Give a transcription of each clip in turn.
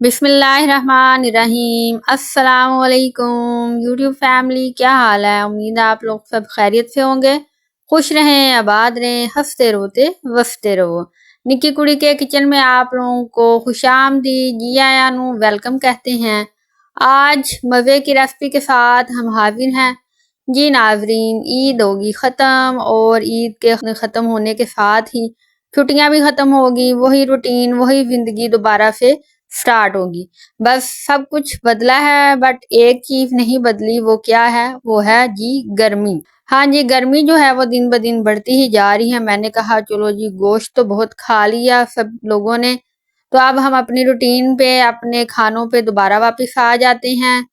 बिस्मिल्लाहिर्रहमानिर्रहीम। अस्सलाम वालेकुम यूट्यूब फैमिली, क्या हाल है? उम्मीद है आप लोग सब खैरियत से होंगे। खुश रहें, आबाद रहें, हंसते रोते वसते रहो। निक्की कुड़ी के किचन में आप लोगों को खुशामदीद, जी आयानू, वेलकम कहते हैं। आज मज़े की रेसिपी के साथ हम हाजिर हैं। जी नाजरीन, ईद होगी ख़त्म और ईद के ख़त्म होने के साथ ही छुट्टियां भी ख़त्म होगी। वही रूटीन, वही ज़िंदगी दोबारा से स्टार्ट होगी। बस सब कुछ बदला है बट एक चीज नहीं बदली। वो क्या है? वो है जी गर्मी। हाँ जी, गर्मी जो है वो दिन ब दिन बढ़ती ही जा रही है। मैंने कहा चलो जी, गोश्त तो बहुत खा लिया सब लोगों ने, तो अब हम अपनी रूटीन पे, अपने खानों पे दोबारा वापस आ जाते हैं।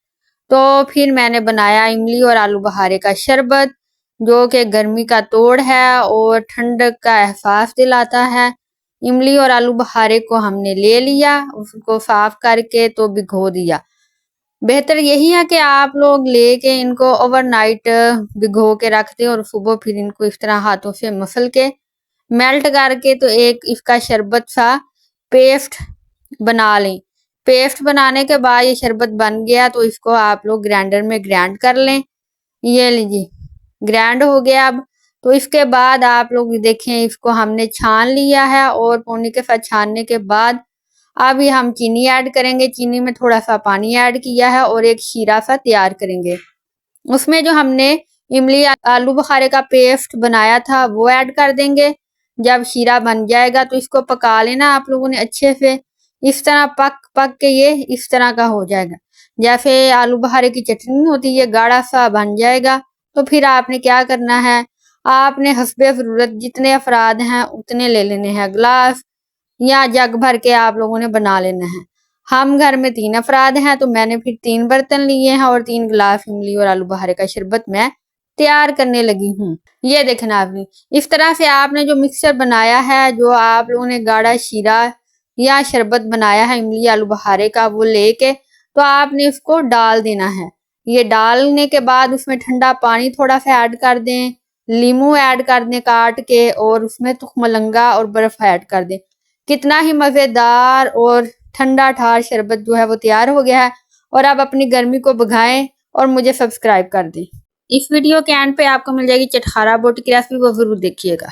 तो फिर मैंने बनाया इमली और आलू बहारे का शरबत, जो कि गर्मी का तोड़ है और ठंडक का एहसास दिलाता है। इमली और आलू बहारे को हमने ले लिया, उसको साफ करके तो भिगो दिया। बेहतर यही है कि आप लोग लेके इनको ओवरनाइट भिगो के रख दें और सुबह फिर इनको इस तरह हाथों से मसल के मेल्ट करके तो एक इसका शरबत सा पेस्ट बना लें। पेस्ट बनाने के बाद ये शरबत बन गया तो इसको आप लोग ग्राइंडर में ग्राइंड कर लें। ये लीजिए, ग्राइंड हो गया। अब तो इसके बाद आप लोग देखें, इसको हमने छान लिया है और पानी के साथ छानने के बाद अभी हम चीनी ऐड करेंगे। चीनी में थोड़ा सा पानी ऐड किया है और एक शीरा सा तैयार करेंगे। उसमें जो हमने इमली आलू बुखारे का पेस्ट बनाया था वो ऐड कर देंगे। जब शीरा बन जाएगा तो इसको पका लेना आप लोगों ने अच्छे से। इस तरह पक पक के ये इस तरह का हो जाएगा, जैसे आलू बुखारे की चटनी होती है, गाढ़ा सा बन जाएगा। तो फिर आपने क्या करना है, आपने हस्बे ज़रूरत जितने अफराद हैं उतने ले लेने हैं गिलास या जग भर के आप लोगों ने बना लेना है। हम घर में 3 अफराद हैं तो मैंने फिर 3 बर्तन लिए हैं और 3 गिलास इमली और आलू बहारे का शरबत मैं तैयार करने लगी हूँ। ये देखना आपने, इस तरह से आपने जो मिक्सचर बनाया है, जो आप लोगों ने गाढ़ा शीरा या शरबत बनाया है इमली आलू बहारे का, वो लेके तो आपने उसको डाल देना है। ये डालने के बाद उसमें ठंडा पानी थोड़ा सा ऐड कर दें, लीमू ऐड कर दें काट के, और उसमें तुखमलंगा और बर्फ ऐड कर दें। कितना ही मज़ेदार और ठंडा ठार शरबत जो है वो तैयार हो गया है। और आप अपनी गर्मी को भगाएं और मुझे सब्सक्राइब कर दें। इस वीडियो के एंड पे आपको मिल जाएगी चटखारा बोटी की रेसिपी, वो जरूर देखिएगा।